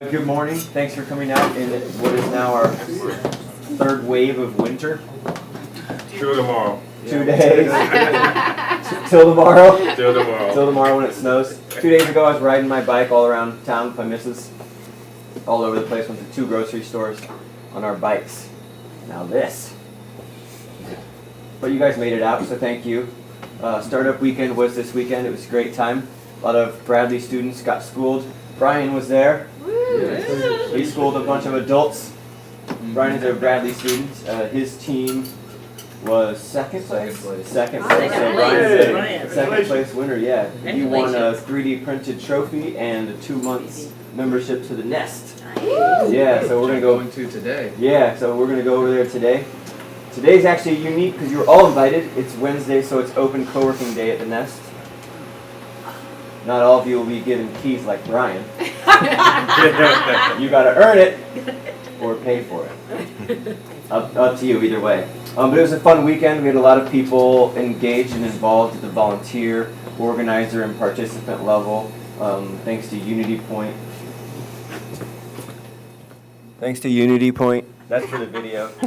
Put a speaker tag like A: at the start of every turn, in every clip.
A: Good morning. Thanks for coming out in what is now our third wave of winter.
B: Till tomorrow.
A: 2 days. Till tomorrow.
B: Till tomorrow.
A: Till tomorrow when it snows. 2 days ago I was riding my bike all around town with my missus. All over the place. Went to 2 grocery stores on our bikes. Now this. But you guys made it out, so thank you. Startup weekend was this weekend. It was a great time. A lot of Bradley students got schooled. Brian was there. He schooled a bunch of adults. Brian is a Bradley student. His team was second place. Second place. So Brian's a second place winner. Yeah, he won a 3D printed trophy and a 2 months membership to the Nest. Yeah, so we're gonna go
C: to today.
A: Yeah, so we're gonna go over there today. Today's actually unique because you're all invited. It's Wednesday, so it's open co-working day at the Nest. Not all of you will be given keys like Brian. You gotta earn it or pay for it. Up to you either way. But it was a fun weekend. We had a lot of people engaged and involved at the volunteer, organizer, and participant level. Thanks to Unity Point. Thanks to Unity Point. That's for the video. for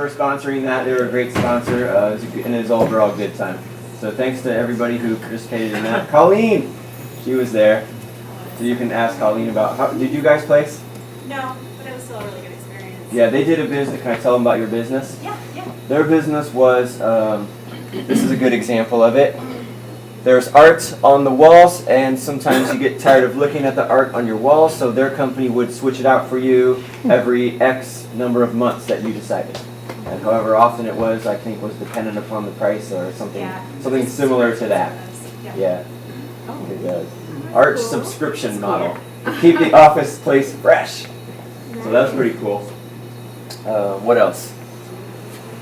A: sponsoring that. They were a great sponsor, and it was all overall a good time. So thanks to everybody who participated in that. Colleen, she was there. So you can ask Colleen about how did you guys place?
D: No, but it was still a really good experience.
A: Yeah, they did a business. Can I tell them about your business?
D: Yeah.
A: Their business was, this is a good example of it. There's art on the walls, and sometimes you get tired of looking at the art on your walls, so their company would switch it out for you every X number of months that you decided. And however often it was, I think, was dependent upon the price or something similar to that. Yeah. Art subscription model. Keep the office place fresh. So that was pretty cool. What else?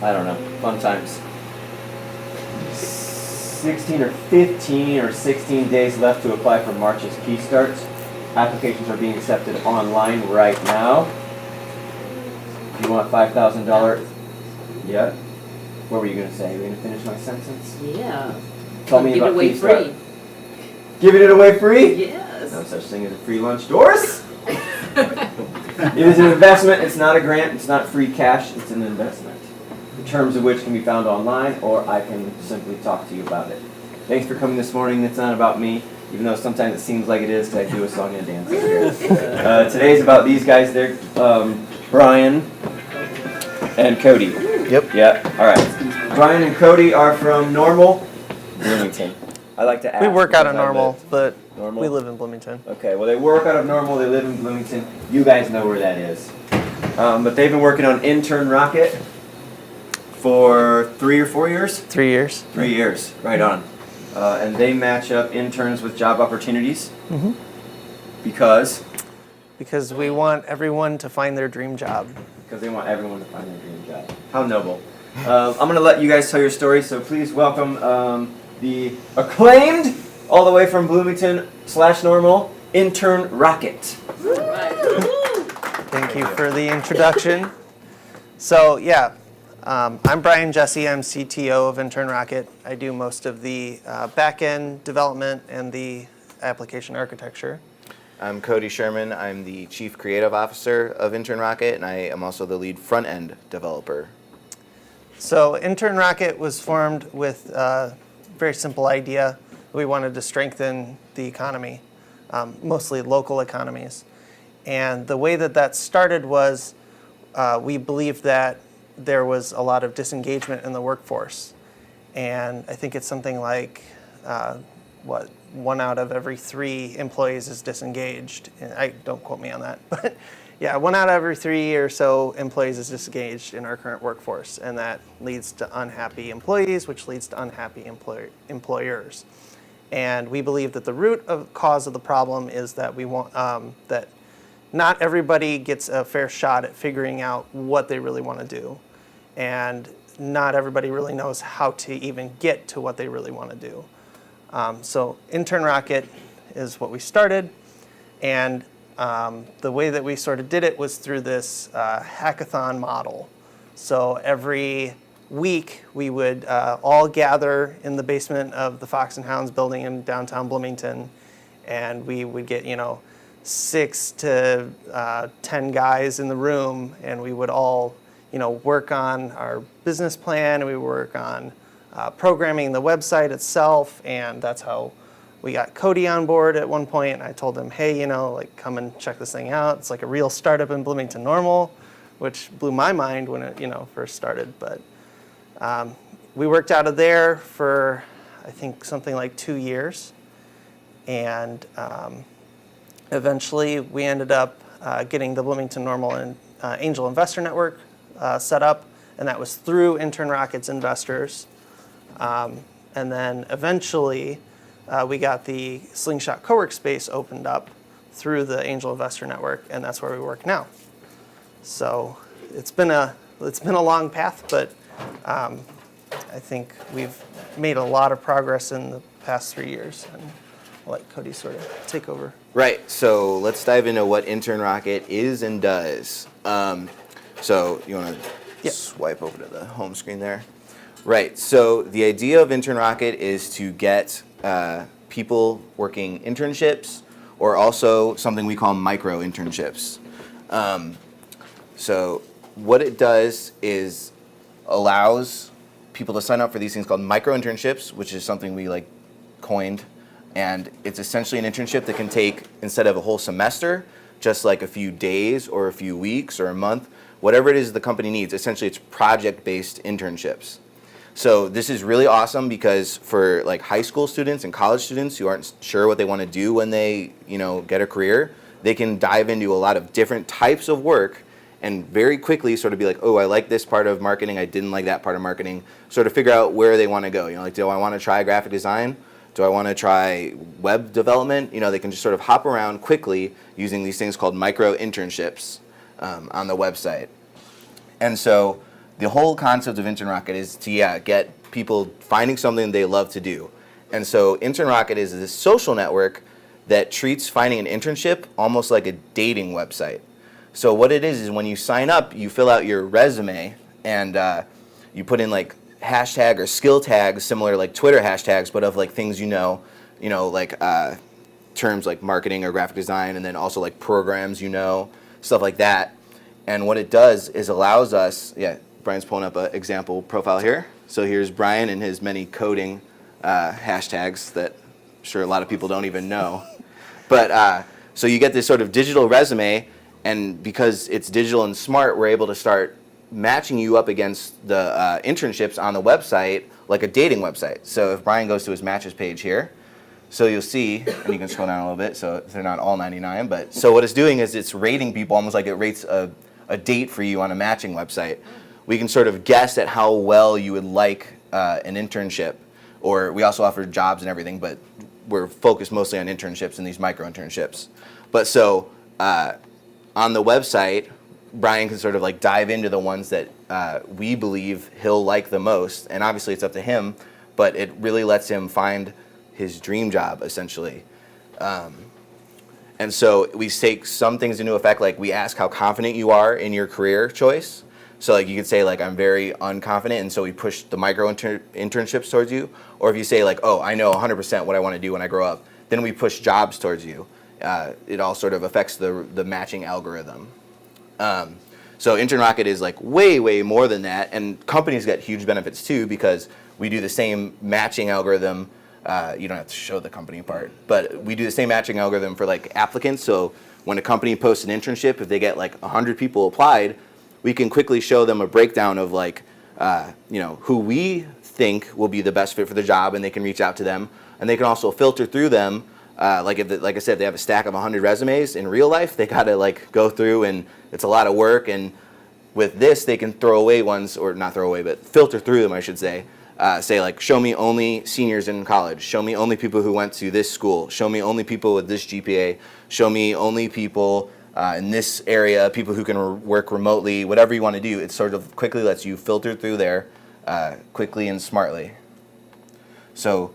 A: I don't know. Fun times. 16 or 15 or 16 days left to apply for March's Key Starts. Applications are being accepted online right now. If you want $5,000. Yeah. What were you going to say? Were you going to finish my sentence?
E: Yeah.
A: Tell me
E: Give
A: about
E: it away
A: Key Start.
E: free.
A: Giving it away free?
E: Yes.
A: No such thing as a free lunch. Doris? It is an investment. It's not a grant. It's not free cash. It's an investment. The terms of which can be found online, or I can simply talk to you about it. Thanks for coming this morning. It's not about me, even though sometimes it seems like it is because I do a song and a dance. Today's about these guys. They're Brian and Cody.
C: Yep.
A: Yeah. All right. Brian and Cody are from Normal, Bloomington. I like to ask.
C: We work out of
A: because I
C: Normal,
A: live-
C: but
A: Normal?
C: we live in Bloomington.
A: Okay, well, they work out of Normal, they live in Bloomington. You guys know where that is. But they've been working on InternRocket for 3 or 4 years?
C: 3 years.
A: 3 years, right on. And they match up interns with job opportunities because
C: Because we want everyone to find their dream job.
A: they want everyone to find their dream job. How noble. I'm going to let you guys tell your story, so please welcome the acclaimed, all the way from Bloomington/Normal, InternRocket.
C: Thank you for the introduction. So yeah, I'm Brian Jesse. I'm CTO of InternRocket. I do most of the back-end development and the application architecture.
F: I'm Cody Sherman. I'm the Chief Creative Officer of InternRocket, and I am also the lead front-end developer.
C: So InternRocket was formed with a very simple idea. We wanted to strengthen the economy, mostly local economies. And the way that that started was we believed that there was a lot of disengagement in the workforce. And I think it's something like, 1 out of every 3 employees is disengaged. And don't quote me on that, but yeah, 1 out of every 3 or so employees is disengaged in our current workforce, and that leads to unhappy employees, which leads to unhappy employers. And we believe that the root cause of the problem is that we want that not everybody gets a fair shot at figuring out what they really want to do, and not everybody really knows how to even get to what they really want to do. So InternRocket is what we started, and the way that we sort of did it was through this hackathon model. So every week we would all gather in the basement of the Fox and Hounds building in downtown Bloomington, and we would get, 6 to 10 guys in the room, and we would all, work on our business plan, and we would work on programming the website itself, and that's how we got Cody on board at one point. And I told him, hey, come and check this thing out. It's like a real startup in Bloomington Normal, which blew my mind when it, first started. But we worked out of there for, I think, something like 2 years. And eventually we ended up getting the Bloomington Normal and Angel Investor Network set up. And that was through InternRocket's investors. And then eventually we got the Slingshot co-work space opened up through the Angel Investor Network, and that's where we work now. So it's been a long path, but I think we've made a lot of progress in the past 3 years, and I'll let Cody sort of take over.
F: Right, so let's dive into what InternRocket is and does. So you want to swipe over to the home screen there? Right, so the idea of InternRocket is to get people working internships, or also something we call micro internships. So what it does is allows people to sign up for these things called micro internships, which is something we coined. And it's essentially an internship that can take, instead of a whole semester, just like a few days or a few weeks or a month, whatever it is the company needs. Essentially, it's project-based internships. So this is really awesome because for high school students and college students who aren't sure what they want to do when they, get a career, they can dive into a lot of different types of work and very quickly sort of be like, oh, I like this part of marketing, I didn't like that part of marketing, sort of figure out where they want to go. Do I want to try graphic design? Do I want to try web development? They can just sort of hop around quickly using these things called micro internships on the website. And so the whole concept of InternRocket is to get people finding something they love to do. And so InternRocket is this social network that treats finding an internship almost like a dating website. So what it is when you sign up, you fill out your resume and you put in hashtag or skill tags, similar like Twitter hashtags, but of things terms like marketing or graphic design, and then also programs, stuff like that. And what it does is allows us, Brian's pulling up an example profile here. So here's Brian and his many coding hashtags that I'm sure a lot of people don't even know. But so you get this sort of digital resume, and because it's digital and smart, we're able to start matching you up against the internships on the website like a dating website. So if Brian goes to his matches page here, so you'll see, and you can scroll down a little bit, so they're not all 99, but so what it's doing is it's rating people almost like it rates a date for you on a matching website. We can sort of guess at how well you would like an internship, or we also offer jobs and everything, but we're focused mostly on internships and these micro internships. But so on the website, Brian can sort of dive into the ones that we believe he'll like the most, and obviously it's up to him, but it really lets him find his dream job essentially. And so we take some things into effect, we ask how confident you are in your career choice. So you could say I'm very unconfident, and so we push the micro internships towards you. Or if you say oh, I know 100% what I want to do when I grow up, then we push jobs towards you. It all sort of affects the matching algorithm. So InternRocket is way, way more than that, and companies get huge benefits too because we do the same matching algorithm. You don't have to show the company part, but we do the same matching algorithm for applicants. So when a company posts an internship, if they get 100 people applied, we can quickly show them a breakdown of who we think will be the best fit for the job, and they can reach out to them, and they can also filter through them. If I said, they have a stack of 100 resumes in real life, they gotta go through, and it's a lot of work. And with this, they can throw away ones, or not throw away, but filter through them, I should say. Say show me only seniors in college, show me only people who went to this school, show me only people with this GPA, show me only people in this area, people who can work remotely, whatever you want to do. It sort of quickly lets you filter through there quickly and smartly. So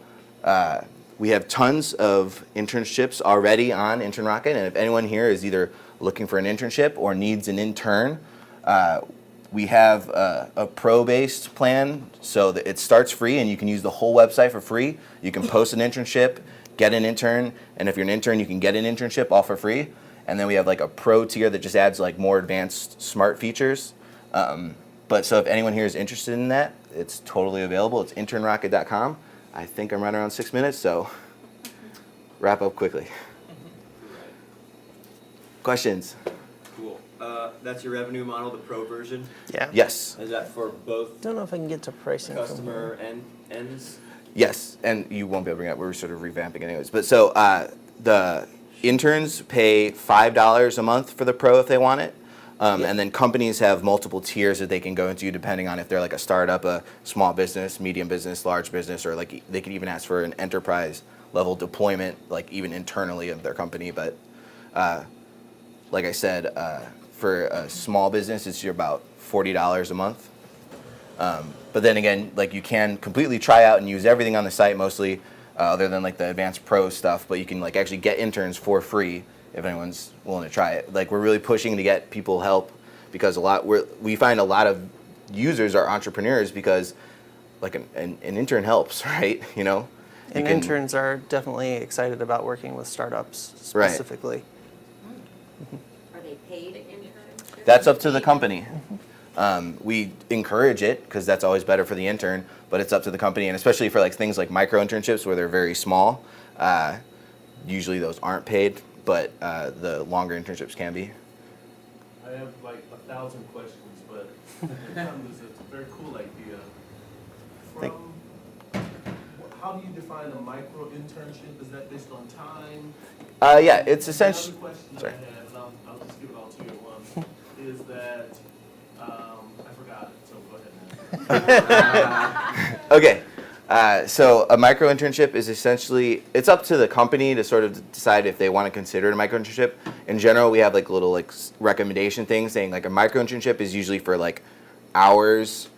F: we have tons of internships already on InternRocket, and if anyone here is either looking for an internship or needs an intern, we have a pro-based plan, so that it starts free and you can use the whole website for free. You can post an internship, get an intern, and if you're an intern, you can get an internship all for free. And then we have like a pro tier that just adds like more advanced smart features. But so if anyone here is interested in that, it's totally available. It's InternRocket.com. I think I'm right around 6 minutes, so wrap up quickly. Questions?
A: Cool. That's your revenue model, the pro version.
C: Yeah.
F: Yes.
A: Is that for both
C: Don't know if I can get to pricing. from
A: customer and ends?
F: Yes, and you won't be able to bring it up. We're sort of revamping anyways. But so the interns pay $5 a month for the pro if they want it. And then companies have multiple tiers that they can go into depending on if they're like a startup, a small business, medium business, large business, or like they could even ask for an enterprise level deployment, like even internally of their company. But like I said, for a small business, it's about $40 a month. But then again, like you can completely try out and use everything on the site mostly, other than like the advanced pro stuff. But you can like actually get interns for free if anyone's willing to try it. Like we're really pushing to get people help because we find a lot of users are entrepreneurs because like an intern helps, right? You know.
C: And interns are definitely excited about working with startups specifically.
E: Are they paid interns?
F: That's up to the company. We encourage it because that's always better for the intern, but it's up to the company, and especially for like things like micro internships where they're very small. Usually those aren't paid, but the longer internships can be.
G: I have like 1,000 questions, but it's a very cool idea. How do you define a micro internship? Is that based on time?
F: Yeah, it's essentially.
G: Another question
F: Sorry.
G: I had, and I'll just give it all to you at once, is that I forgot it, so go ahead now.
F: Okay. So a micro internship is essentially, it's up to the company to sort of decide if they want to consider it a micro internship. In general, we have like little like recommendation things saying like a micro internship is usually for like hours,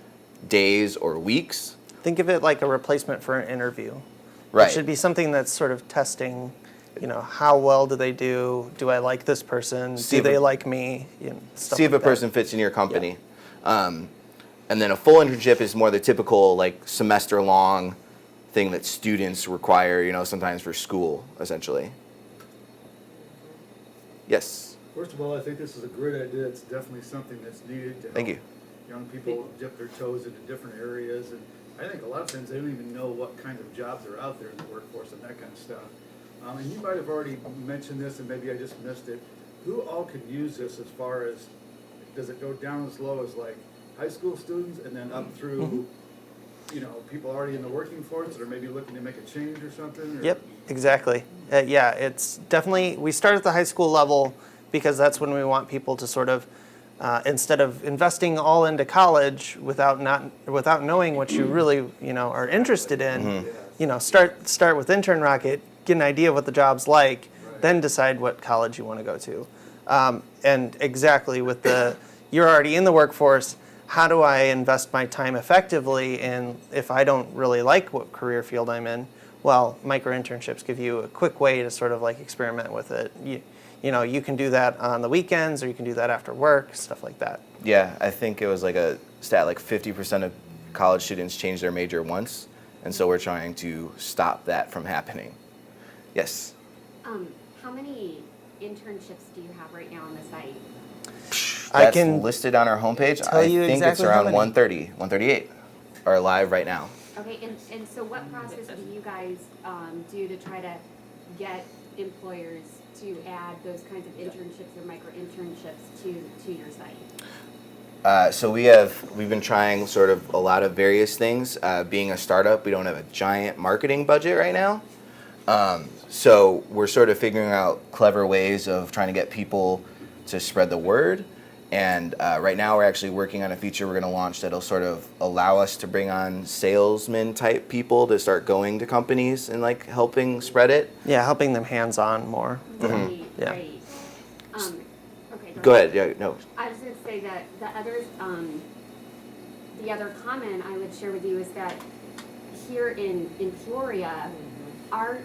F: days, or weeks.
C: Think of it like a replacement for an interview.
F: Right.
C: It should be something that's sort of testing, how well do they do? Do I like this person?
F: See
C: Do
F: if
C: they
F: a-
C: like me? Stuff
F: See if
C: like
F: a person fits in your company. And then a full internship is more the typical like semester long thing that students require, sometimes for school, essentially. Yes.
H: First of all, I think this is a great idea. It's definitely something that's needed to
F: Thank
H: help
F: you.
H: young people dip their toes into different areas. And I think a lot of times they don't even know what kinds of jobs are out there in the workforce and that kind of stuff. And you might have already mentioned this, and maybe I just missed it. Who all could use this as far as, does it go down as low as like high school students and then up through, people already in the working force that are maybe looking to make a change or something? Or?
C: Yep, exactly. Yeah, it's definitely, we start at the high school level because that's when we want people to sort of, instead of investing all into college without knowing what you really, are interested in, start with InternRocket, get an idea of what the job's like, then decide what college you want to go to. And exactly with you're already in the workforce, how do I invest my time effectively? And if I don't really like what career field I'm in, well, micro internships give you a quick way to sort of like experiment with it. You can do that on the weekends, or you can do that after work, stuff like that.
F: Yeah, I think it was like a stat like 50% of college students change their major once, and so we're trying to stop that from happening. Yes.
E: How many internships do you have right now on the site?
C: I
F: That's
C: can
F: listed on our homepage.
C: tell
F: I
C: you
F: think
C: exactly
F: it's
C: how
F: around
C: many.
F: 130, 138 are live right now.
E: Okay, and so what process do you guys do to try to get employers to add those kinds of internships or micro internships to your site?
F: So we've been trying sort of a lot of various things. Being a startup, we don't have a giant marketing budget right now. So we're sort of figuring out clever ways of trying to get people to spread the word. And right now we're actually working on a feature we're going to launch that'll sort of allow us to bring on salesman type people to start going to companies and like helping spread it.
C: Yeah, helping them hands-on more.
E: Great,
C: Yeah.
E: great. Okay,
F: Go ahead. Yeah, no.
E: I was going to say that the other comment I would share with you is that here in Peoria, our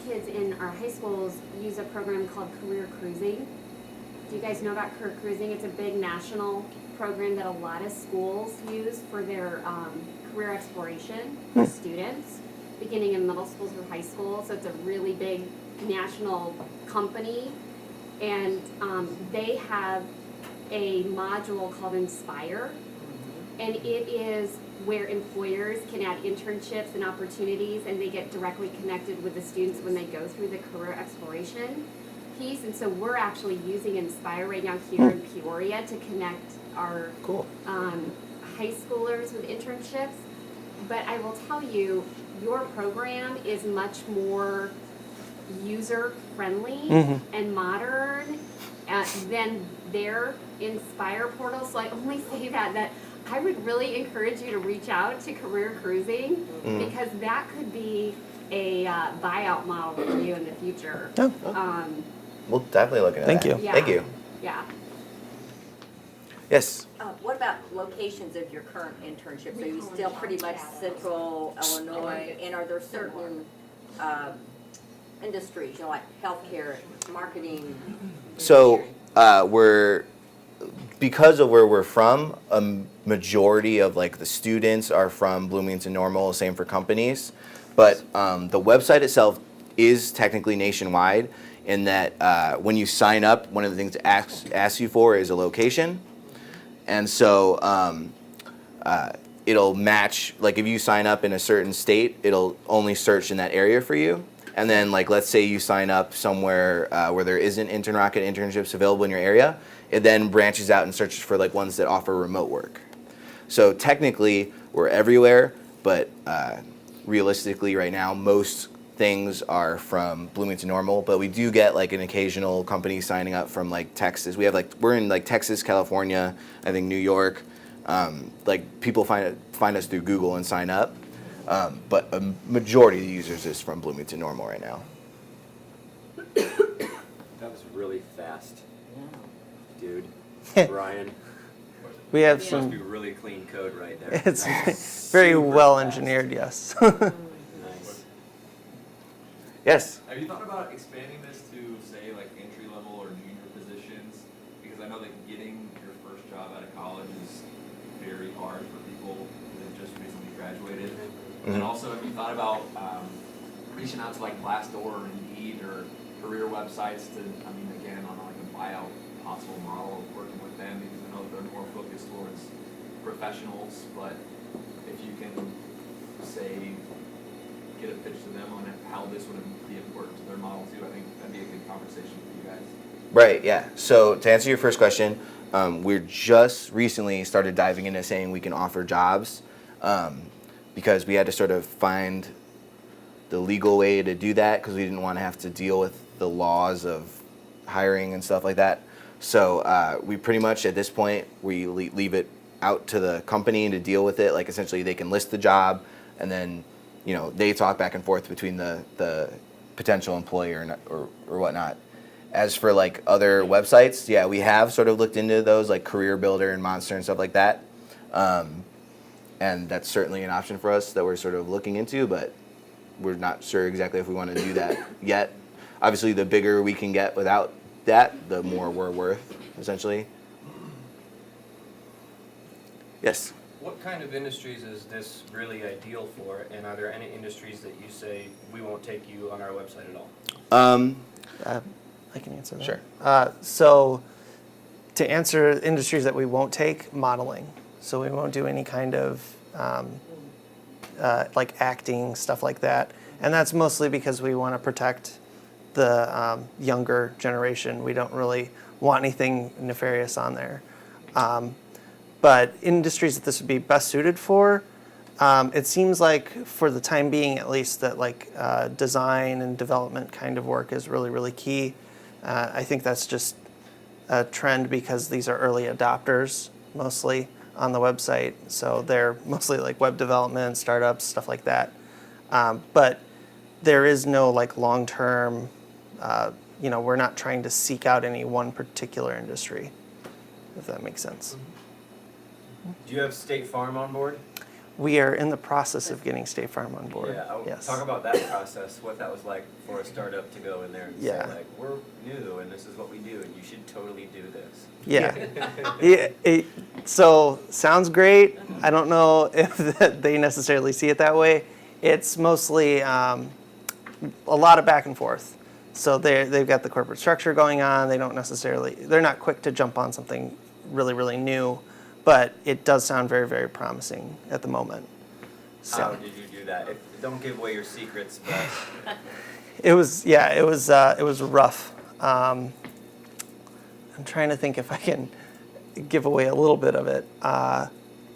E: kids in our high schools use a program called Career Cruising. Do you guys know about Career Cruising? It's a big national program that a lot of schools use for their career exploration for students. beginning in middle schools or high school, so it's a really big national company. And they have a module called Inspire, and it is where employers can add internships and opportunities, and they get directly connected with the students when they go through the career exploration piece. And so we're actually using Inspire right now here in Peoria to connect our
F: Cool.
E: high schoolers with internships. But I will tell you, your program is much more user-friendly and modern than their Inspire portal. So I only say that I would really encourage you to reach out to Career Cruising, because that could be a buyout model for you in the future.
C: Oh.
F: We'll definitely look into
C: Thank
F: that.
C: you.
E: Yeah.
F: Thank you.
E: Yeah.
F: Yes.
I: What about locations of your current internships? Are you still pretty much central Illinois? And are there certain industries, you know, like healthcare, marketing?
F: So we're, because of where we're from, a majority of like the students are from Bloomington Normal, same for companies. But the website itself is technically nationwide in that when you sign up, one of the things it asks you for is a location. And so it'll match, like if you sign up in a certain state, it'll only search in that area for you. And then like, let's say you sign up somewhere where there isn't InternRocket internships available in your area, it then branches out and searches for like ones that offer remote work. So technically we're everywhere, but realistically right now, most things are from Bloomington Normal, but we do get like an occasional company signing up from like Texas. We have like, we're in like Texas, California, I think New York. Like people find us through Google and sign up. But a majority of the users is from Bloomington Normal right now.
A: That was really fast, dude. Brian,
C: We have
A: must
C: some,
A: be really clean code right there.
C: it's very
A: Super
C: well
A: fast.
C: engineered, yes.
A: Nice.
F: Yes.
G: Have you thought about expanding this to, say, like entry-level or junior positions? Because I know that getting your first job out of college is very hard for people who have just recently graduated. And also, have you thought about reaching out to like Glassdoor or Indeed or career websites to, I mean, again, on like a buyout possible model of working with them, because I know that they're more focused towards professionals, but if you can, say, get a pitch to them on how this would be important to their model too, I think that'd be a good conversation for you guys.
F: Right, yeah. So to answer your first question, we're just recently started diving into saying we can offer jobs because we had to sort of find the legal way to do that because we didn't want to have to deal with the laws of hiring and stuff like that. So we pretty much at this point, we leave it out to the company to deal with it. Like essentially they can list the job and then, you know, they talk back and forth between the potential employer or whatnot. As for like other websites, yeah, we have sort of looked into those like Career Builder and Monster and stuff like that. And that's certainly an option for us that we're sort of looking into, but we're not sure exactly if we want to do that yet. Obviously, the bigger we can get without that, the more we're worth, essentially. Yes?
J: What kind of industries is this really ideal for, and are there any industries that you say we won't take you on our website at all?
C: I can answer that.
F: Sure.
C: So to answer industries that we won't take, modeling. So we won't do any kind of like acting, stuff like that. And that's mostly because we want to protect the younger generation. We don't really want anything nefarious on there. But industries that this would be best suited for, it seems like for the time being at least that like design and development kind of work is really, really key. I think that's just a trend because these are early adopters mostly on the website. So they're mostly like web development, startups, stuff like that. But there is no like long-term, you know, we're not trying to seek out any one particular industry, if that makes sense.
A: Do you have State Farm on board?
C: We are in the process of getting State Farm on board.
A: Yeah,
C: Yes.
A: talk about that process, what that was like for a startup to go in there and
C: Yeah.
A: say like, we're new and this is what we do and you should totally do this.
C: Yeah. So sounds great. I don't know if they necessarily see it that way. It's mostly a lot of back and forth. So they've got the corporate structure going on. They're not quick to jump on something really, really new, but it does sound very, very promising at the moment. So.
A: How did you do that? Don't give away your secrets, but
C: It was rough. I'm trying to think if I can give away a little bit of it. I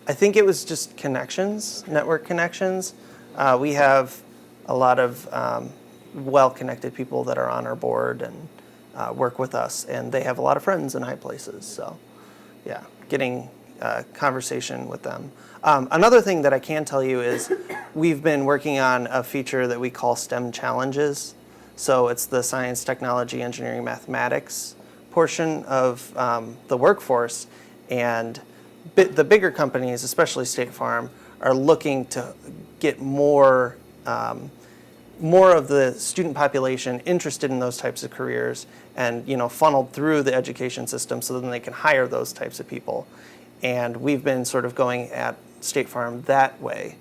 C: think it was just connections, network connections. We have a lot of well-connected people that are on our board and work with us, and they have a lot of friends in high places. So, yeah, getting conversation with them. Another thing that I can tell you is we've been working on a feature that we call STEM Challenges. So it's the science, technology, engineering, mathematics portion of the workforce. And the bigger companies, especially State Farm, are looking to get more of the student population interested in those types of careers and funneled through the education system so then they can hire those types of people. And we've been sort of going at State Farm that way.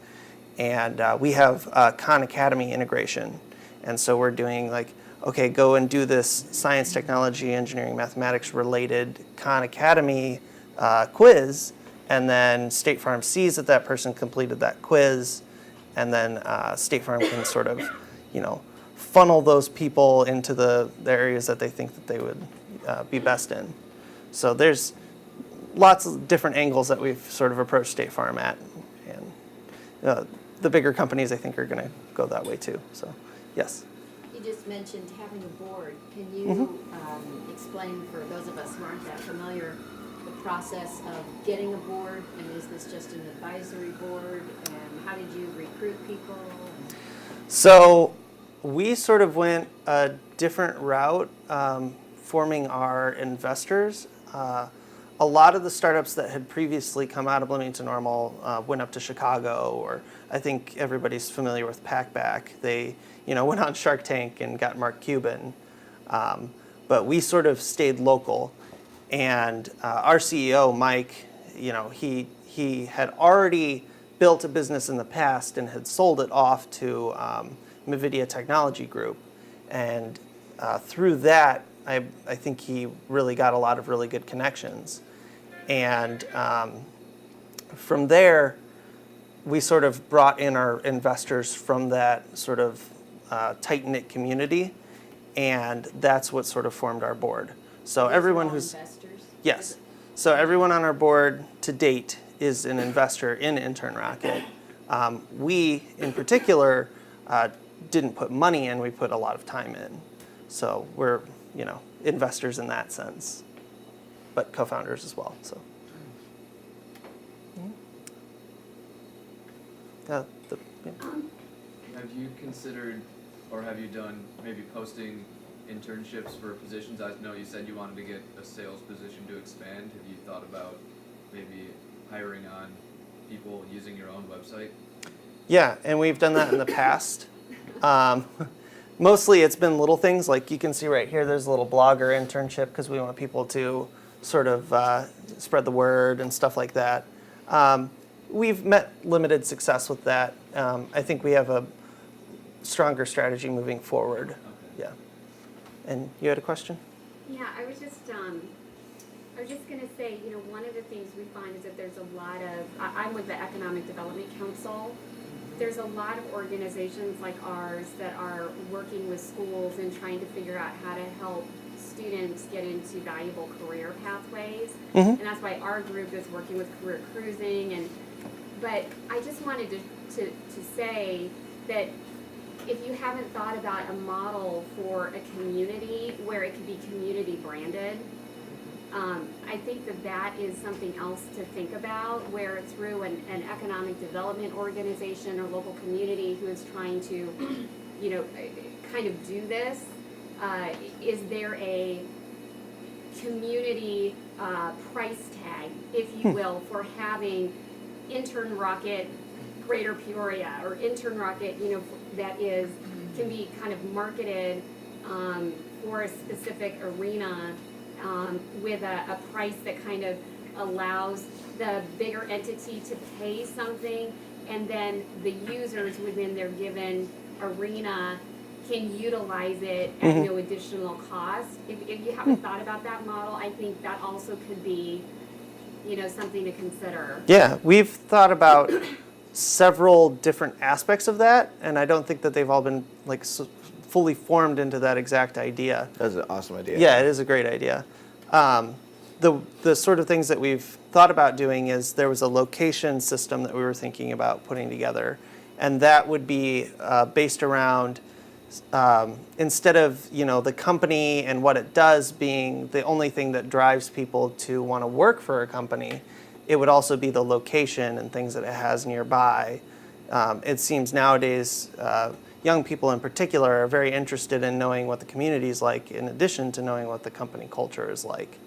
C: And we have Khan Academy integration. And so we're doing okay, go and do this science, technology, engineering, mathematics related Khan Academy quiz. And then State Farm sees that person completed that quiz. And then State Farm can sort of, funnel those people into the areas that they think that they would be best in. So there's lots of different angles that we've sort of approached State Farm at, and the bigger companies I think are going to go that way too. So, yes.
K: You just mentioned having a board. Can you explain for those of us who aren't that familiar the process of getting a board, and is this just an advisory board, and how did you recruit people?
C: So we sort of went a different route, forming our investors. A lot of the startups that had previously come out of Bloomington Normal went up to Chicago, or I think everybody's familiar with Packback. They, went on Shark Tank and got Mark Cuban. But we sort of stayed local. And our CEO, Mike, he had already built a business in the past and had sold it off to NVIDIA Technology Group. And through that, I think he really got a lot of really good connections. And from there, we sort of brought in our investors from that sort of tight-knit community, and that's what sort of formed our board. So everyone who's
K: investors?
C: Yes. So everyone on our board to date is an investor in InternRocket. We, in particular, didn't put money in, we put a lot of time in. So we're, investors in that sense, but co-founders as well. So. Yeah.
G: Have you considered, or have you done maybe posting internships for positions? I know you said you wanted to get a sales position to expand. Have you thought about maybe hiring on people using your own website?
C: Yeah, and we've done that in the past. Mostly it's been little things, like you can see right here, there's a little blogger internship because we want people to sort of spread the word and stuff like that. We've met limited success with that. I think we have a stronger strategy moving forward.
G: Okay.
C: Yeah. And you had a question?
E: Yeah, I was just going to say, one of the things we find is that there's a lot of, I'm with the Economic Development Council. There's a lot of organizations like ours that are working with schools and trying to figure out how to help students get into valuable career pathways.
C: Mm-hmm.
E: And that's why our group is working with career cruising. But I just wanted to say that if you haven't thought about a model for a community where it could be community branded, I think that is something else to think about, where through an economic development organization or local community who is trying to, kind of do this, is there a community price tag, if you will, for having InternRocket Greater Peoria or InternRocket, that can be kind of marketed for a specific arena with a price that kind of allows the bigger entity to pay something and then the users within their given arena can utilize it at no additional cost. If you haven't thought about that model, I think that also could be, something to consider.
C: Yeah, we've thought about several different aspects of that, and I don't think that they've all been like fully formed into that exact idea.
F: That's an awesome idea.
C: Yeah, it is a great idea. The sort of things that we've thought about doing is there was a location system that we were thinking about putting together, and that would be based around instead of the company and what it does being the only thing that drives people to want to work for a company, it would also be the location and things that it has nearby. It seems nowadays young people in particular are very interested in knowing what the community is like in addition to knowing what the company culture is like.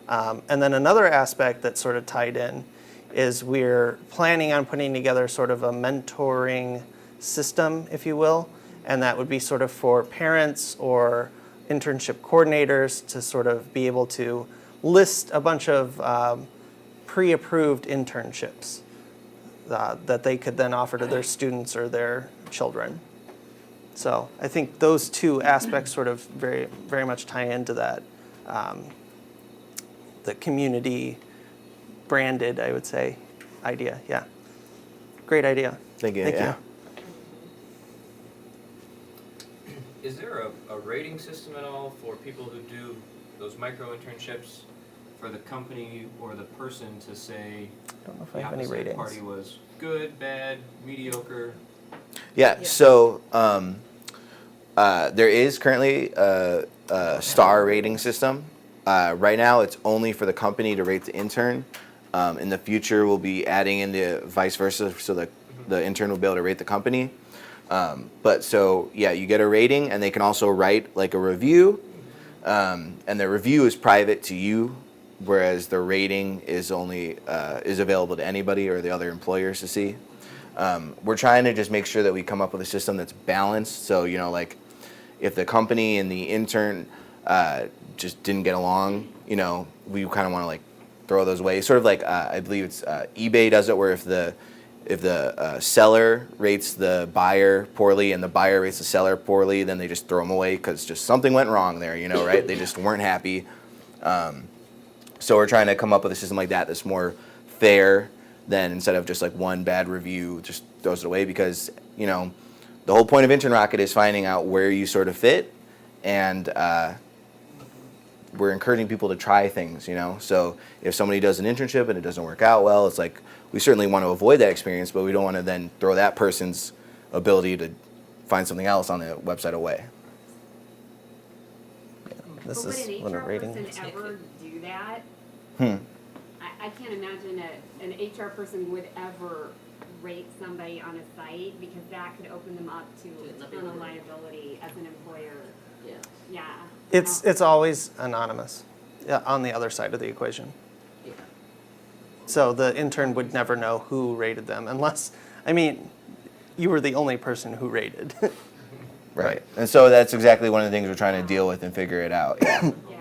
C: And then another aspect that's sort of tied in is we're planning on putting together sort of a mentoring system, if you will, and that would be sort of for parents or internship coordinators to sort of be able to list a bunch of pre-approved internships that they could then offer to their students or their children. So I think those two aspects sort of very, very much tie into that, the community branded, I would say, idea. Yeah, great idea.
F: Thank you.
C: Thank
F: yeah.
C: you.
J: Is there a rating system at all for people who do those micro internships for the company or the person to say,
C: I don't know if
J: the
C: I have any
J: opposite
C: ratings.
J: party was good, bad, mediocre?
F: Yeah. So there is currently a star rating system. Right now, it's only for the company to rate the intern. In the future, we'll be adding in the vice versa, so the intern will be able to rate the company. But so yeah, you get a rating, and they can also write like a review, and the review is private to you, whereas the rating is only is available to anybody or the other employers to see. We're trying to just make sure that we come up with a system that's balanced. So like if the company and the intern just didn't get along, we kind of want to like throw those away. Sort of like I believe it's eBay does it, where if the seller rates the buyer poorly and the buyer rates the seller poorly, then they just throw them away because just something went wrong there, right? They just weren't happy. So we're trying to come up with a system like that that's more fair than instead of just like one bad review just throws it away, because the whole point of InternRocket is finding out where you sort of fit, and we're encouraging people to try things, So if somebody does an internship and it doesn't work out well, it's like we certainly want to avoid that experience, but we don't want to then throw that person's ability to find something else on the website away.
C: This
E: But
C: is
E: would
C: one
E: an
C: of
E: HR
C: rating.
E: person ever do that?
F: Hmm.
E: I can't imagine an HR person would ever rate somebody on a site, because that could open them up to a ton of liability as an employer.
K: Yeah.
E: Yeah.
C: It's always anonymous on the other side of the equation.
K: Yeah.
C: So the intern would never know who rated them unless, you were the only person who rated.
F: Right. And so that's exactly one of the things we're trying to deal with and figure it out. Yeah.
E: Yeah.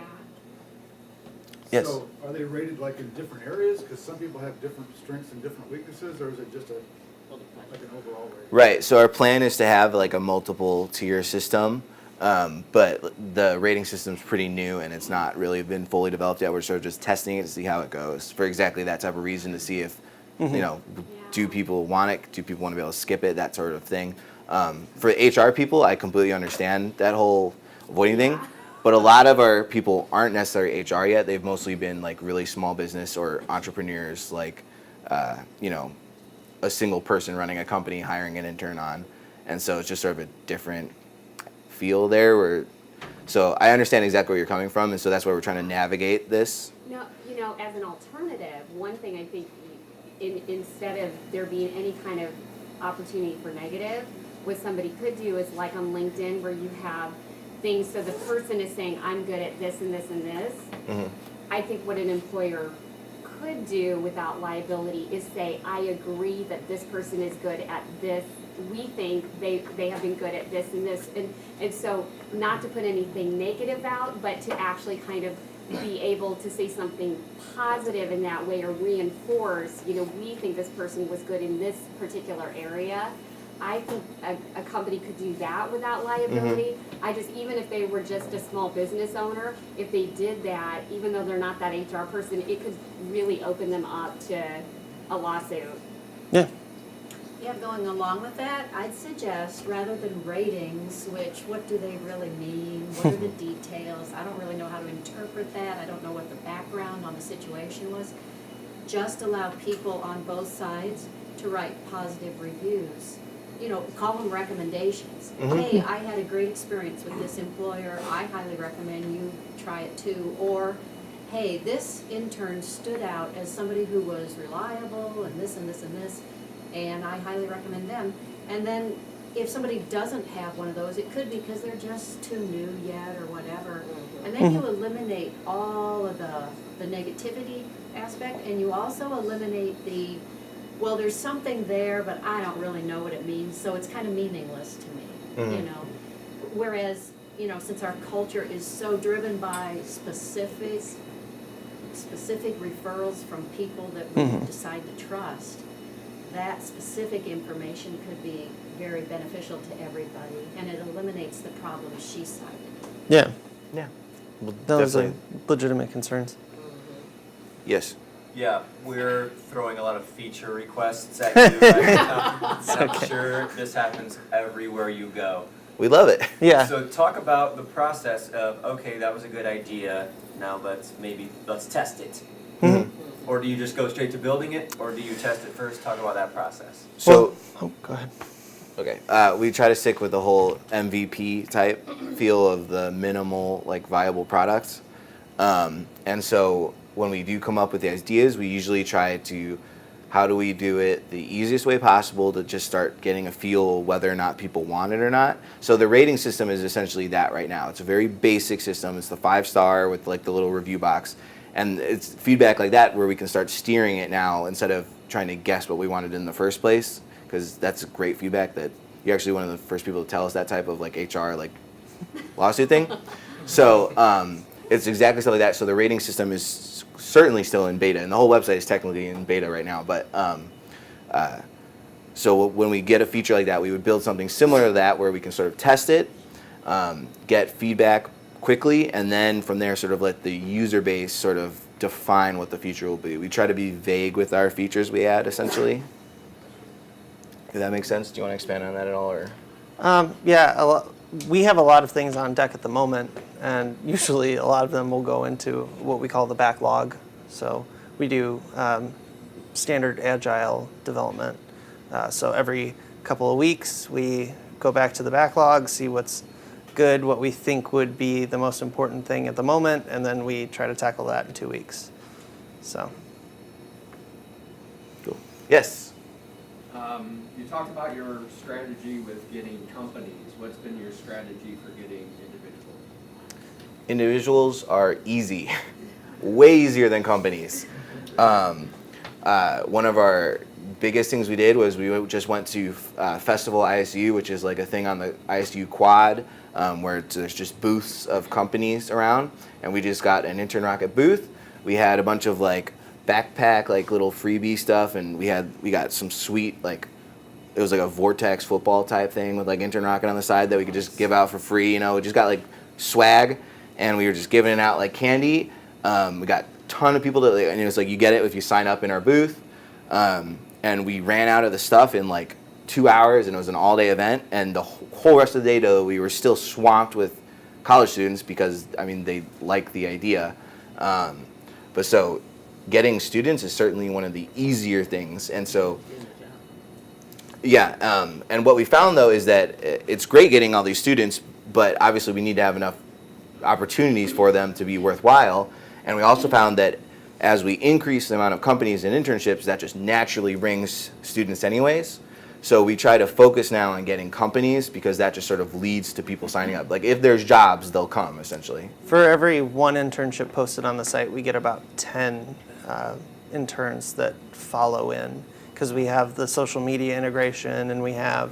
F: Yes.
H: So are they rated like in different areas? Because some people have different strengths and different weaknesses, or is it just like an overall rating?
F: Right. So our plan is to have like a multiple tier system, but the rating system's pretty new and it's not really been fully developed yet. We're sort of just testing it to see how it goes for exactly that type of reason, to see if do people want it? Do people want to be able to skip it? That sort of thing. For HR people, I completely understand that whole avoiding thing. But a lot of our people aren't necessarily HR yet. They've mostly been like really small business or entrepreneurs, like, a single person running a company, hiring an intern on. And so it's just sort of a different feel there. So I understand exactly where you're coming from. And so that's why we're trying to navigate this.
E: No, as an alternative, one thing I think, instead of there being any kind of opportunity for negative, what somebody could do is like on LinkedIn, where you have things, so the person is saying, I'm good at this and this and this.
F: Mm-hmm.
E: I think what an employer could do without liability is say, I agree that this person is good at this. We think they have been good at this and this. And so not to put anything negative out, but to actually kind of be able to say something positive in that way or reinforce, we think this person was good in this particular area. I think a company could do that without liability. Even if they were just a small business owner, if they did that, even though they're not that HR person, it could really open them up to a lawsuit.
C: Yeah.
K: Yeah, going along with that, I'd suggest rather than ratings, which what do they really mean? What are the details? I don't really know how to interpret that. I don't know what the background on the situation was. Just allow people on both sides to write positive reviews. Call them recommendations. Hey, I had a great experience with this employer. I highly recommend you try it too. Or, hey, this intern stood out as somebody who was reliable and this and this and this, and I highly recommend them. And then if somebody doesn't have one of those, it could be because they're just too new yet or whatever. And then you eliminate all of the negativity aspect, and you also eliminate well, there's something there, but I don't really know what it means, so it's kind of meaningless to me, Whereas, since our culture is so driven by specific referrals from people that we decide to trust, that specific information could be very beneficial to everybody, and it eliminates the problems she cited.
C: Yeah.
F: Yeah. Well,
C: Those are
F: definitely.
C: legitimate concerns.
F: Yes.
J: Yeah, we're throwing a lot of feature requests at you right now. And I'm sure this happens everywhere you go.
F: We love it.
C: Yeah.
J: So talk about the process of, okay, that was a good idea, now let's test it. Or do you just go straight to building it, or do you test it first? Talk about that process.
F: So,
C: go ahead.
F: okay, we try to stick with the whole MVP type feel of the minimal, viable products. And so when we do come up with the ideas, we usually try to, how do we do it the easiest way possible to just start getting a feel whether or not people want it or not. So the rating system is essentially that right now. It's a very basic system. It's the 5-star with the little review box. And it's feedback like that where we can start steering it now instead of trying to guess what we wanted in the first place, because that's great feedback that you're actually one of the first people to tell us that type of HR lawsuit thing. So it's exactly something like that. So the rating system is certainly still in beta, and the whole website is technically in beta right now. But so when we get a feature like that, we would build something similar to that where we can sort of test it, get feedback quickly, and then from there sort of let the user base sort of define what the feature will be. We try to be vague with our features we add, essentially. Does that make sense? Do you want to expand on that at all? Or?
C: We have a lot of things on deck at the moment, and usually a lot of them will go into what we call the backlog. So we do standard agile development. So every couple of weeks we go back to the backlog, see what's good, what we think would be the most important thing at the moment, and then we try to tackle that in 2 weeks. So.
F: Cool. Yes.
L: You talked about your strategy with getting companies. What's been your strategy for getting individuals?
F: Individuals are easy, way easier than companies. One of our biggest things we did was we just went to Festival ISU, which is a thing on the ISU quad, where there's just booths of companies around, and we just got an InternRocket booth. We had a bunch of backpack little freebie stuff, and we got some sweet it was a Vortex football type thing with InternRocket on the side that we could just give out for free. We just got swag, and we were just giving it out like candy. We got a ton of people that, and it was you get it if you sign up in our booth. And we ran out of the stuff in 2 hours, and it was an all-day event. And the whole rest of the day, though, we were still swamped with college students because they like the idea. But so getting students is certainly one of the easier things, and so. Yeah, and what we found, though, is that it's great getting all these students, but obviously we need to have enough opportunities for them to be worthwhile. And we also found that as we increase the amount of companies and internships, that just naturally brings students anyways. So we try to focus now on getting companies because that just sort of leads to people signing up. If there's jobs, they'll come, essentially.
C: For every one internship posted on the site, we get about 10 interns that follow in, because we have the social media integration and we have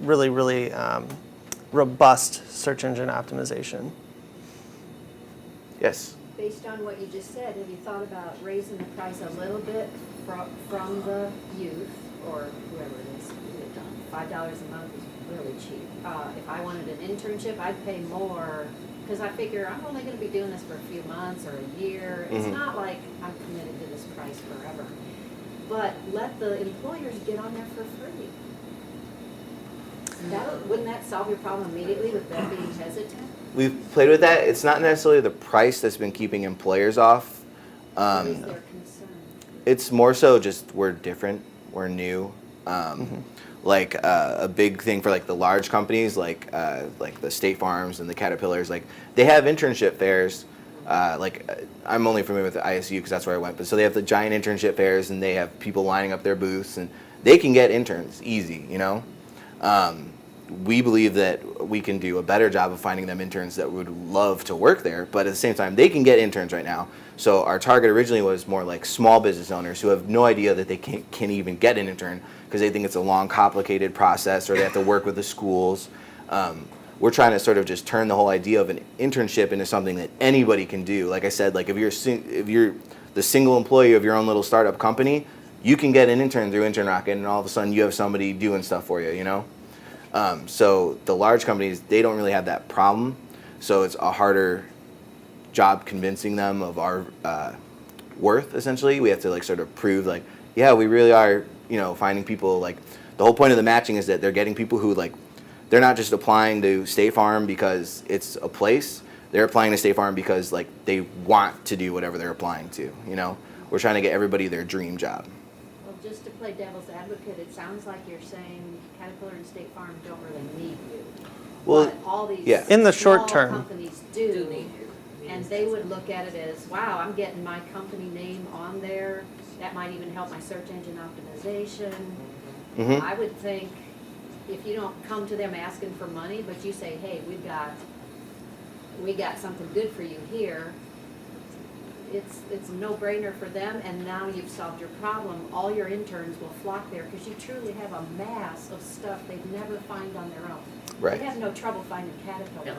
C: really robust search engine optimization.
F: Yes.
K: Based on what you just said, have you thought about raising the price a little bit from the youth or whoever it is? $5 a month is really cheap. If I wanted an internship, I'd pay more because I figure I'm only going to be doing this for a few months or a year. It's not like I'm committed to this price forever. But let the employers get on there for free. Wouldn't that solve your problem immediately with them being hesitant?
F: We've played with that. It's not necessarily the price that's been keeping employers off.
K: What is their concern?
F: It's more so just we're different, we're new. Like a big thing for like the large companies, like the State Farms and the Caterpillars, like they have internship fairs. I'm only familiar with the ISU because that's where I went, but so they have the giant internship fairs and they have people lining up their booths and they can get interns easy, you know. We believe that we can do a better job of finding them interns that would love to work there, but at the same time, they can get interns right now. So our target originally was more like small business owners who have no idea that they can even get an intern because they think it's a long, complicated process or they have to work with the schools. We're trying to sort of just turn the whole idea of an internship into something that anybody can do. Like I said, like if you're the single employee of your own little startup company, you can get an intern through InternRocket, and all of a sudden you have somebody doing stuff for you, you know? So the large companies, they don't really have that problem. So it's a harder job convincing them of our worth, essentially. We have to like sort of prove like, yeah, we really are, you know, finding people. Like the whole point of the matching is that they're getting people who like, they're not just applying to State Farm because it's a place. They're applying to State Farm because like they want to do whatever they're applying to, you know? We're trying to get everybody their dream job.
K: Well, just to play devil's advocate, it sounds like you're saying Caterpillar and State Farm don't really need you.
F: Well,
K: But all these
F: yeah.
C: In the
K: small
C: short term.
K: companies do, and they would look at it as, wow, I'm getting my company name on there. That might even help my search engine optimization. I would think if you don't come to them asking for money, but you say, hey, we got something good for you here, it's a no-brainer for them, and now you've solved your problem. All your interns will flock there because you truly have a mass of stuff they'd never find on their own.
F: Right.
K: They have no trouble finding Caterpillar.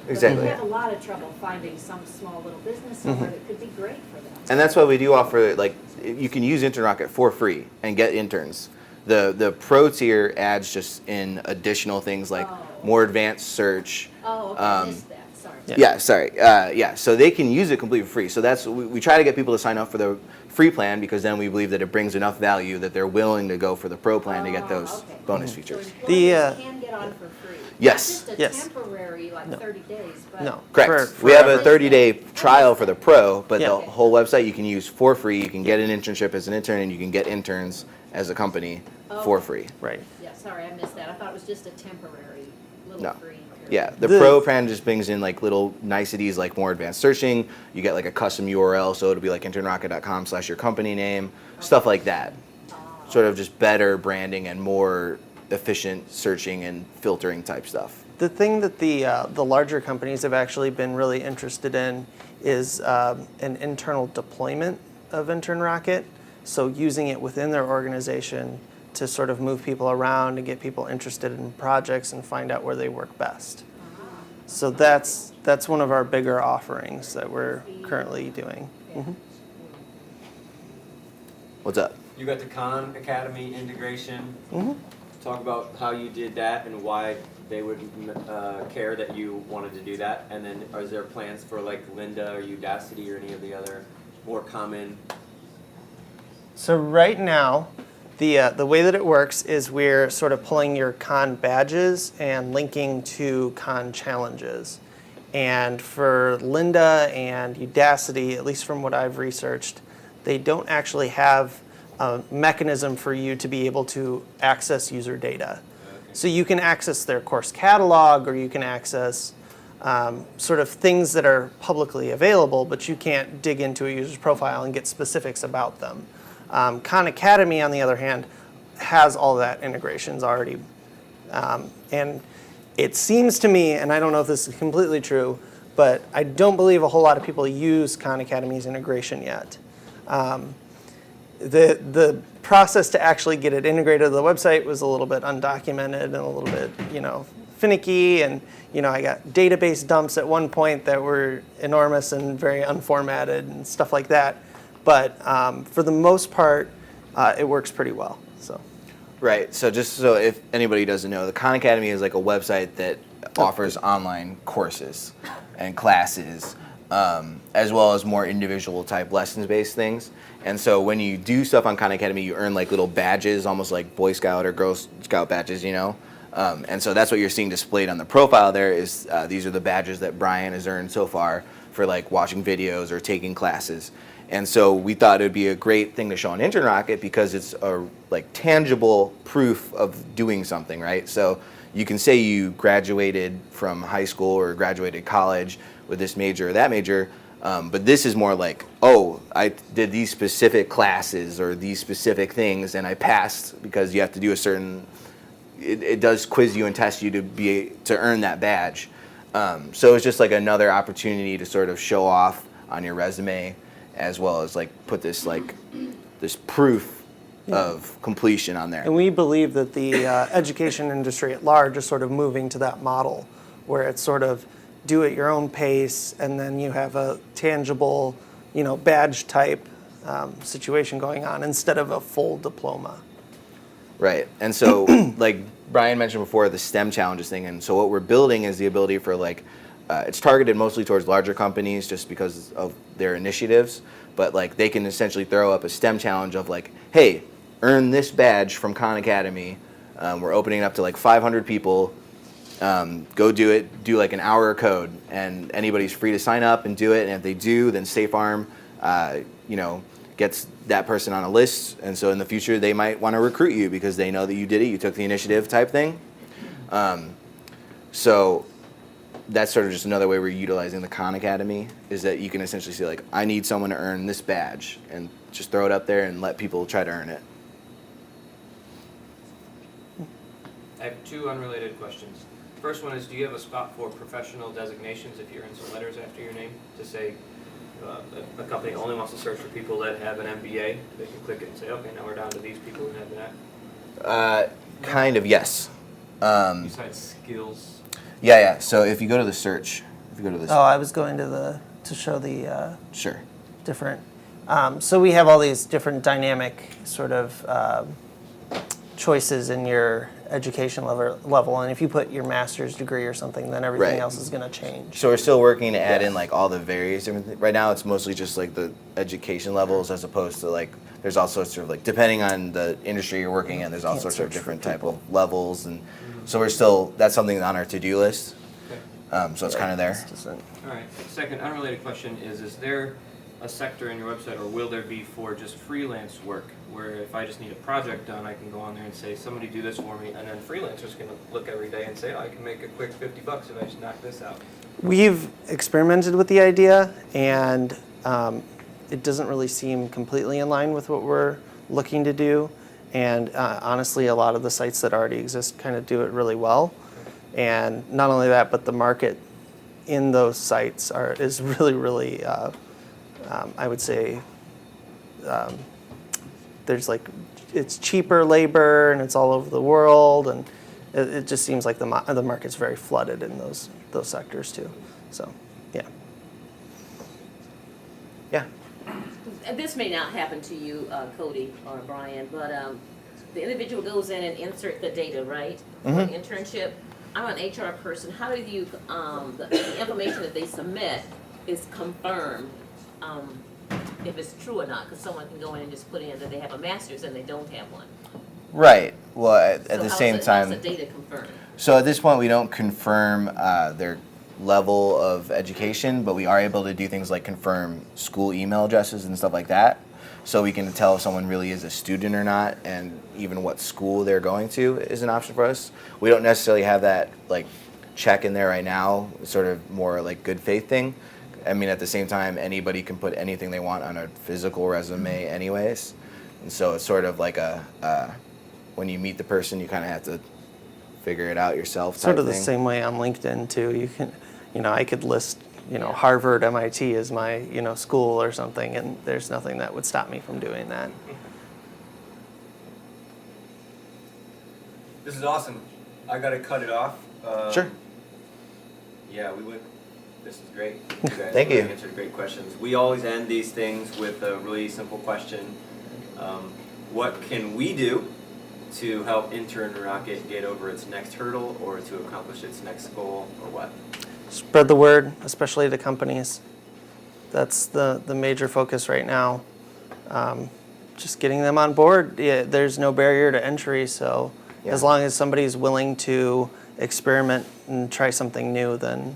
F: Exactly.
K: But they have a lot of trouble finding some small little business somewhere that could be great for them.
F: And that's why we do offer, like, you can use InternRocket for free and get interns. The pro tier adds just in additional things like more advanced search.
K: Oh, okay, I missed that, sorry.
F: Yeah, sorry. So they can use it completely free. So that's we try to get people to sign up for the free plan because then we believe that it brings enough value that they're willing to go for the pro plan to get those bonus features.
K: So employees can get on for free.
F: Yes.
K: Not just a temporary, like 30 days, but.
C: No.
F: Correct. We have a
C: forever.
F: 30-day trial for the pro, but
C: Yeah.
F: the whole website you can use for free. You can get an internship as an intern, and you can get interns as a company for free.
C: Right.
K: Yeah, sorry, I missed that. I thought it was just a temporary little
F: No.
K: free period.
F: Yeah, the pro plan just brings in like little niceties like more advanced searching. You get like a custom URL, so it'll be like internrocket.com/your company name, stuff like that. Sort of just better branding and more efficient searching and filtering type stuff.
C: The thing that the larger companies have actually been really interested in is an internal deployment of InternRocket. So using it within their organization to sort of move people around and get people interested in projects and find out where they work best. So that's one of our bigger offerings that we're currently doing.
F: What's up?
J: You got the Khan Academy integration. Talk about how you did that and why they would care that you wanted to do that. And then are there plans for like Linda or Udacity or any of the other more common?
C: So right now, the way that it works is we're sort of pulling your Khan badges and linking to Khan challenges. And for Linda and Udacity, at least from what I've researched, they don't actually have a mechanism for you to be able to access user data. So you can access their course catalog or you can access sort of things that are publicly available, but you can't dig into a user's profile and get specifics about them. Khan Academy, on the other hand, has all that integrations already. And it seems to me, and I don't know if this is completely true, but I don't believe a whole lot of people use Khan Academy's integration yet. The process to actually get it integrated to the website was a little bit undocumented and a little bit, finicky, and I got database dumps at one point that were enormous and very unformatted and stuff like that. But for the most part, it works pretty well. So.
F: Right. So just so if anybody doesn't know, the Khan Academy is like a website that offers online courses and classes, as well as more individual type lessons-based things. And so when you do stuff on Khan Academy, you earn like little badges, almost like Boy Scout or Girl Scout badges, And so that's what you're seeing displayed on the profile there is these are the badges that Brian has earned so far for like watching videos or taking classes. And so we thought it would be a great thing to show on InternRocket because it's a like tangible proof of doing something, right? So you can say you graduated from high school or graduated college with this major or that major, but this is more like, oh, I did these specific classes or these specific things and I passed because you have to do a certain, it does quiz you and test you to earn that badge. So it's just like another opportunity to sort of show off on your resume, as well as like put this proof of completion on there.
C: And we believe that the education industry at large is sort of moving to that model where it's sort of do at your own pace, and then you have a tangible, badge type situation going on instead of a full diploma.
F: Right. And so like Brian mentioned before, the STEM challenges thing, and so what we're building is the ability for like it's targeted mostly towards larger companies just because of their initiatives, but like they can essentially throw up a STEM challenge of like, hey, earn this badge from Khan Academy. We're opening it up to like 500 people. Go do it, do like an hour of code, and anybody's free to sign up and do it. And if they do, then Safe Arm, gets that person on a list. And so in the future, they might want to recruit you because they know that you did it, you took the initiative type thing. So that's sort of just another way we're utilizing the Khan Academy, is that you can essentially say like, I need someone to earn this badge, and just throw it up there and let people try to earn it.
J: I have two unrelated questions. First one is, do you have a spot for professional designations if you're in some letters after your name to say a company only wants to search for people that have an MBA? They can click it and say, okay, now we're down to these people who have that.
F: Kind of, yes.
J: Besides skills.
F: Yeah. So if you go to the search,
C: Oh, I was going to show the
F: sure.
C: different. So we have all these different dynamic sort of choices in your education level, and if you put your master's degree or something, then everything else is going to change.
F: So we're still working to add in like all the various different things. Right now it's mostly just like the education levels, as opposed to like there's all sorts of like, depending on the industry you're working in, there's all sorts of different type of levels, and so that's something on our to-do list. So it's kind of there.
J: All right. Second unrelated question is there a sector in your website, or will there be, for just freelance work, where if I just need a project done, I can go on there and say, somebody do this for me, and then freelancers can look every day and say, oh, I can make a quick $50 if I just knock this out?
C: We've experimented with the idea, and it doesn't really seem completely in line with what we're looking to do. And honestly, a lot of the sites that already exist kind of do it really well. And not only that, but the market in those sites is really, really, I would say, there's like, it's cheaper labor and it's all over the world, and it just seems like the market's very flooded in those sectors too. So, yeah.
F: Yeah.
M: This may not happen to you, Cody or Brian, but the individual goes in and insert the data, right? For an internship. I'm an HR person. How do you, the information that they submit is confirmed if it's true or not? Because someone can go in and just put in that they have a master's and they don't have one.
F: Right. Well, at the same time.
M: How's the data confirmed?
F: So at this point, we don't confirm their level of education, but we are able to do things like confirm school email addresses and stuff like that. So we can tell if someone really is a student or not, and even what school they're going to is an option for us. We don't necessarily have that like check in there right now. It's sort of more like good faith thing. I mean, at the same time, anybody can put anything they want on a physical resume anyways. And so it's sort of like when you meet the person, you kind of have to figure it out yourself type
C: Sort of the
F: thing.
C: same way on LinkedIn too. You can, I could list, Harvard, MIT as my, school or something, and there's nothing that would stop me from doing that.
J: This is awesome. I gotta cut it off.
F: Sure.
J: Yeah, this is great. You guys
F: Thank you.
J: answered great questions. We always end these things with a really simple question. What can we do to help InternRocket get over its next hurdle or to accomplish its next goal or what?
C: Spread the word, especially to companies. That's the major focus right now. Just getting them on board. Yeah, there's no barrier to entry, so
F: Yeah.
C: as long as somebody's willing to experiment and try something new, then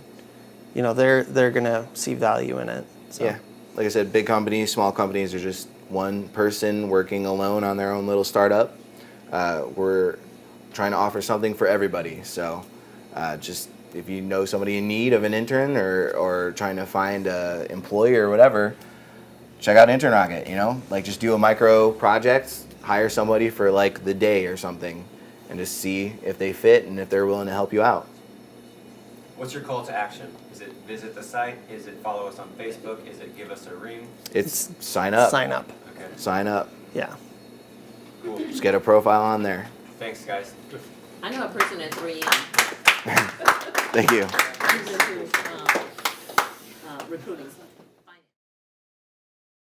C: they're gonna see value in it. So.
F: Yeah, like I said, big companies, small companies are just one person working alone on their own little startup. We're trying to offer something for everybody. So just if you know somebody in need of an intern or trying to find an employee or whatever, check out InternRocket, like just do a micro project, hire somebody for like the day or something, and just see if they fit and if they're willing to help you out.
J: What's your call to action? Is it visit the site? Is it follow us on Facebook? Is it give us a ring?
F: It's sign up.
C: Sign up.
J: Okay,
F: Sign up.
C: Yeah.
J: cool.
F: Just get a profile on there.
J: Thanks, guys.
M: I know a person at 3M.
F: Thank you.
M: Who's into recruiting.